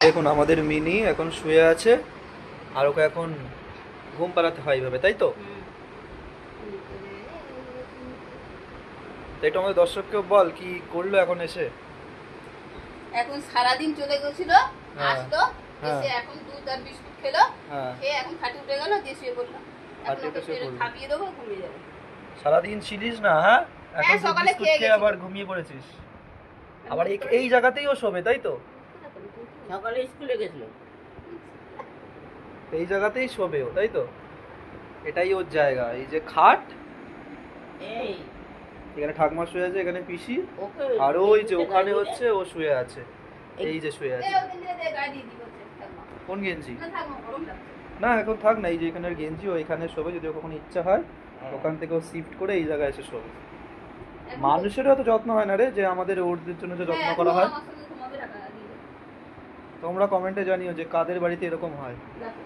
দেখুন আমাদের মিনি এখন শুয়ে আছে, আর ওকে এখন ঘুম পাড়াতে হয় এইভাবে, তাই তো? তো এটা আমাদের দর্শককেও বল কি করলো এখন এসে। এখন সারাদিন চলে গেছিল, হ্যাঁ, আসতো হ্যাঁ। এসে এখন দুধ আর বিস্কুট খেলো, হ্যাঁ, খেয়ে এখন খাটে উঠে গেল, দিয়ে শুয়ে পড়লাম। এখন খাটে ওকে উঠে শুয়ে পড়লো। খাপিয়ে দেবো, ঘুমিয়ে যাবে। সারাদিন ছিলিস না? হ্যাঁ, এখন দুধ সকালে বিস্কুট খেয়ে খেয়ে গেছি। আবার ঘুমিয়ে পড়েছিস। আবার এই জায়গাতেই ও শোবে, তাই তো? সকালে স্কুলে গেছিল। এই জায়গাতেই শোবে ও, তাই তো? এটাই ওর জায়গা, এই যে খাট, এই এখানে ঠাকমা শুয়ে আছে, এখানে পিসি, ওকে আর ওই যে ওখানে হচ্ছে ও শুয়ে আছে, এই যে শুয়ে আছে। ওখান থেকে দিয়ে গায়ে দিয়ে দিই বলছে, থাকবো। কোন গেঞ্জি? না, থাকবো, গরম লাগছে। না এখন থাক না, এই যে এখানের গেঞ্জি ও এখানে শোবে, যদি ওর কখনো ইচ্ছা হয় ওখান থেকে ও শিফট করে এই জায়গায় এসে শোবে। এখন মানুষেরও তো যত্ন হয় না রে, যে আমাদের ওরদের জন্য যে যত্ন হ্যাঁ, করা হয়। আমার সঙ্গে ঘুমাবে, রাখা দিয়ে দেবো। তোমরা কমেন্টে জানিও যে কাদের বাড়িতে এরকম হয়। রাখো।